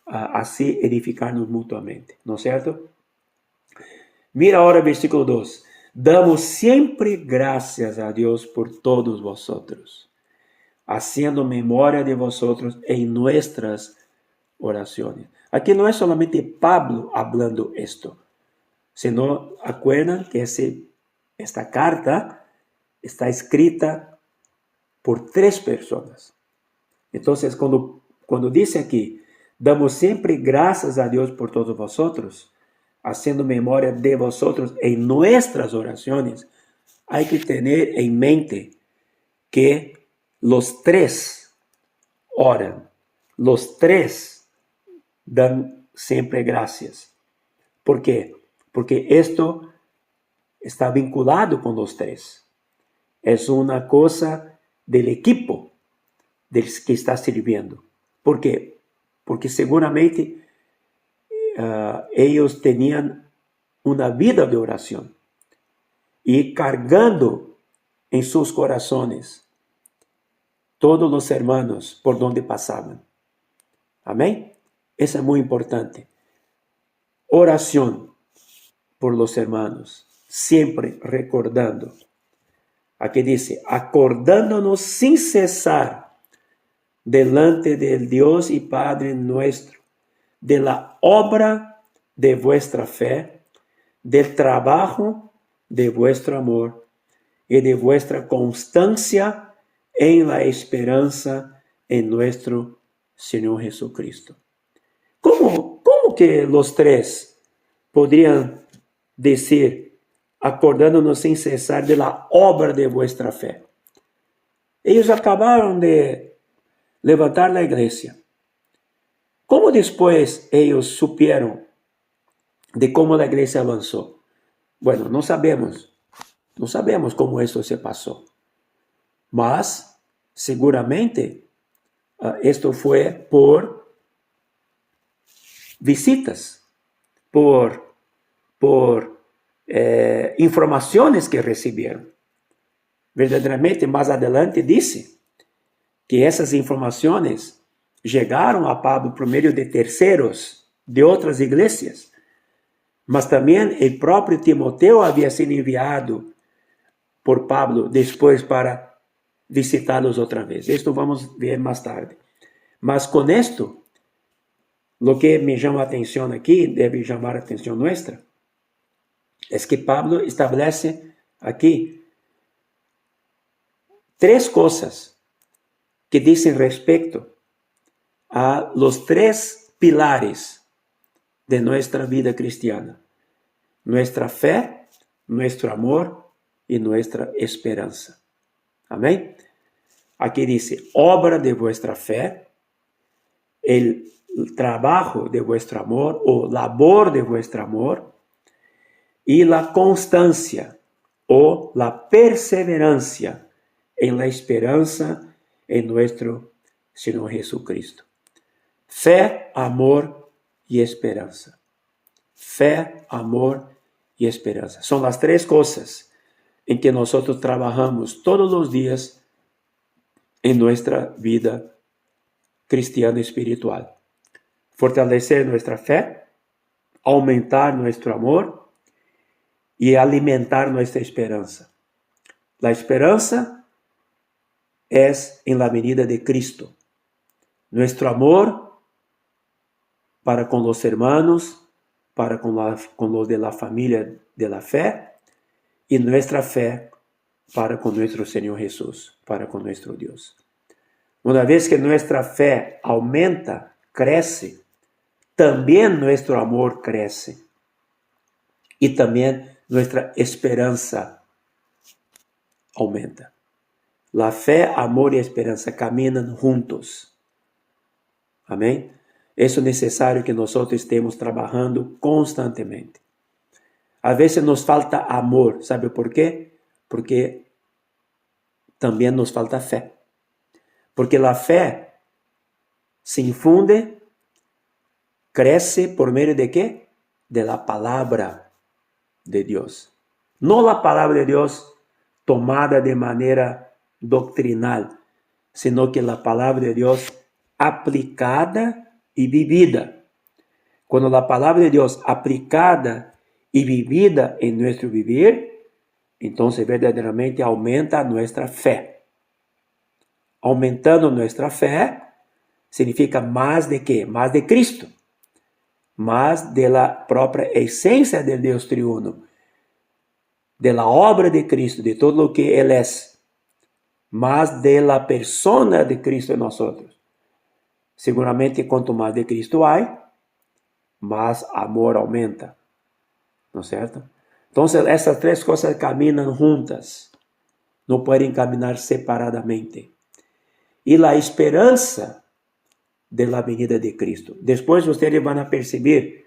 así edificarnos mutuamente, ¿no es cierto? Mira ahora el versículo 2. Damos siempre gracias a Dios por todos vosotros, haciendo memoria de vosotros en nuestras oraciones. Aquí no es solamente Pablo hablando esto, sino acuerdan que esta carta está escrita por tres personas. Entonces, cuando dice aquí, damos siempre gracias a Dios por todos vosotros, haciendo memoria de vosotros en nuestras oraciones, hay que tener en mente que los tres oran, los tres dan siempre gracias. ¿Por qué? Porque esto está vinculado con los tres. Es una cosa del equipo del que está sirviendo. ¿Por qué? Porque seguramente ellos tenían una vida de oración y cargando en sus corazones todos los hermanos por donde pasaban. Amén. Eso es muy importante. Oración por los hermanos, siempre recordando. Aquí dice, acordándonos sin cesar delante del Dios y Padre nuestro, de la obra de vuestra fe, del trabajo de vuestro amor y de vuestra constancia en la esperanza en nuestro Señor Jesucristo. ¿Cómo que los tres podrían decir, acordándonos sin cesar de la obra de vuestra fe? Ellos acabaron de levantar la iglesia. ¿Cómo después ellos supieron de cómo la iglesia avanzó? Bueno, no sabemos cómo eso se pasó. Mas, seguramente, esto fue por visitas, por informaciones que recibieron. Verdaderamente, más adelante dice que esas informaciones llegaron a Pablo por medio de terceros de otras iglesias, mas también el propio Timoteo había sido enviado por Pablo después para visitarlos otra vez. Esto vamos a ver más tarde. Mas con esto, lo que me llama la atención aquí, debe llamar la atención nuestra, es que Pablo establece aquí 3 cosas que dicen respecto a los 3 pilares de nuestra vida cristiana: nuestra fe, nuestro amor y nuestra esperanza. Amén. Aquí dice, obra de vuestra fe, el trabajo de vuestro amor o labor de vuestro amor y la constancia o la perseverancia en la esperanza en nuestro Señor Jesucristo. Fe, amor y esperanza. Fe, amor y esperanza. Son las 3 cosas en que nosotros trabajamos todos los días en nuestra vida cristiana espiritual. Fortalecer nuestra fe, aumentar nuestro amor y alimentar nuestra esperanza. La esperanza es en la venida de Cristo. Nuestro amor para con los hermanos, para con los de la familia de la fe, y nuestra fe para con nuestro Señor Jesús, para con nuestro Dios. Una vez que nuestra fe aumenta, crece, también nuestro amor crece y también nuestra esperanza aumenta. La fe, amor y esperanza caminan juntos. Amén. Eso es necesario que nosotros estemos trabajando constantemente. A veces nos falta amor, ¿sabe por qué? Porque también nos falta fe. Porque la fe se infunde, crece por medio de ¿qué? De la palabra de Dios. No la palabra de Dios tomada de manera doctrinal, sino que la palabra de Dios aplicada y vivida. Cuando la palabra de Dios aplicada y vivida en nuestro vivir, entonces verdaderamente aumenta nuestra fe. Aumentando nuestra fe significa más de qué? Más de Cristo. Más de la propia esencia del Dios triuno. De la obra de Cristo, de todo lo que Él es. Más de la persona de Cristo en nosotros. Seguramente cuanto más de Cristo hay, más amor aumenta. ¿No es cierto? Entonces, esas 3 cosas caminan juntas. No pueden caminar separadamente. Y la esperanza de la venida de Cristo. Después ustedes van a percibir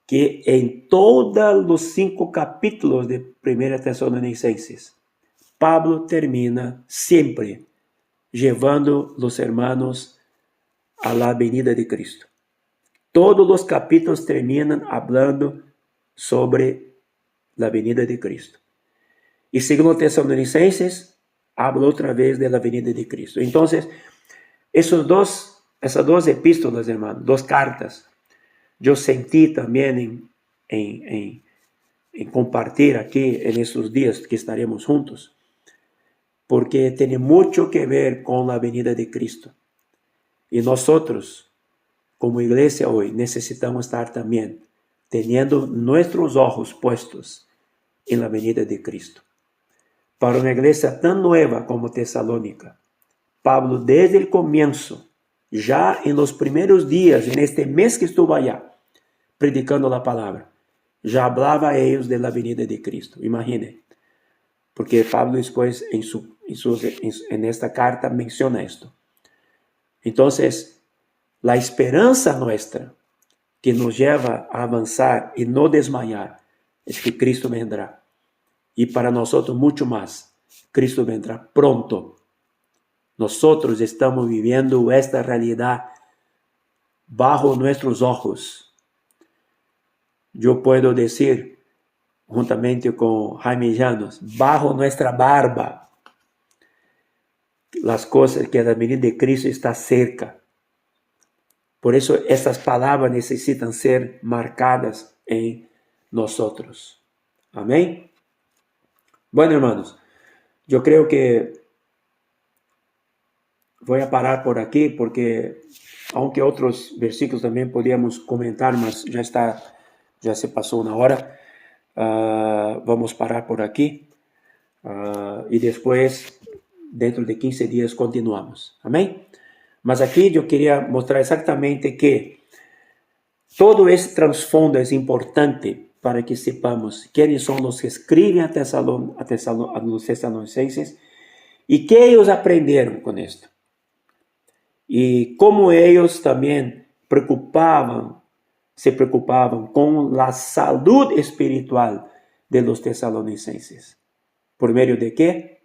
que en todos los 5 capítulos de 1 Tesalonicenses, Pablo termina siempre llevando los hermanos a la venida de Cristo. Todos los capítulos terminan hablando sobre la venida de Cristo. Y 2 Tesalonicenses habla otra vez de la venida de Cristo. Entonces, esas dos epístolas, hermano, 2 cartas, yo sentí también en compartir aquí en esos días que estaremos juntos, porque tiene mucho que ver con la venida de Cristo. Y nosotros, como iglesia hoy, necesitamos estar también teniendo nuestros ojos puestos en la venida de Cristo. Para una iglesia tan nueva como Tesalónica, Pablo desde el comienzo, ya en los primeros días, en este mes que estuvo allá, predicando la palabra, ya hablaba a ellos de la venida de Cristo. Imaginen, porque Pablo después en esta carta menciona esto. Entonces, la esperanza nuestra que nos lleva a avanzar y no desmayar es que Cristo vendrá. Y para nosotros mucho más, Cristo vendrá pronto. Nosotros estamos viviendo esta realidad bajo nuestros ojos. Yo puedo decir, juntamente con Jaime Llanos, bajo nuestra barba, las cosas que la venida de Cristo está cerca. Por eso estas palabras necesitan ser marcadas en nosotros. Amén. Bueno, hermanos, yo creo que voy a parar por aquí porque aunque otros versículos también podríamos comentar, mas ya se pasó una hora. Vamos a parar por aquí y después, dentro de 15 días, continuamos. Amén. Mas aquí yo quería mostrar exactamente que todo esse trasfondo é importante para que sepamos quem são os que escrevem a los Tessalonicenses e que eles aprenderam com isto. E como eles também se preocupavam com a saúde espiritual de los Tessalonicenses. Por meio de quê?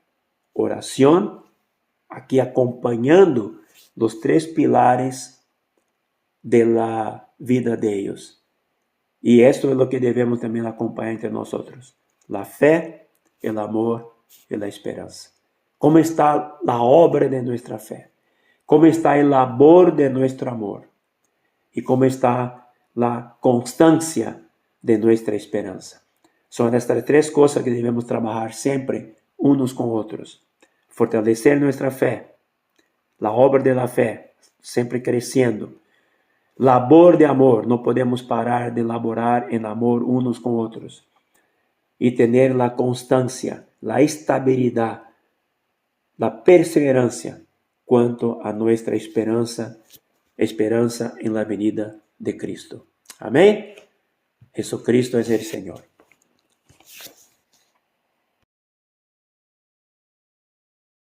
Oração, aqui acompanhando os 3 pilares de la vida de ellos. Y esto es lo que debemos también acompañar entre nosotros. La fe, el amor y la esperanza. ¿Cómo está la obra de nuestra fe? ¿Cómo está el labor de nuestro amor? ¿Y cómo está la constancia de nuestra esperanza? Son estas 3 cosas que debemos trabajar siempre unos con otros. Fortalecer nuestra fe, la obra de la fe, siempre creciendo. Labor de amor, no podemos parar de laborar en amor unos con otros. Y tener la constancia, la estabilidad, la perseverancia cuanto a nuestra esperanza en la venida de Cristo. Amén. Jesucristo es el Señor.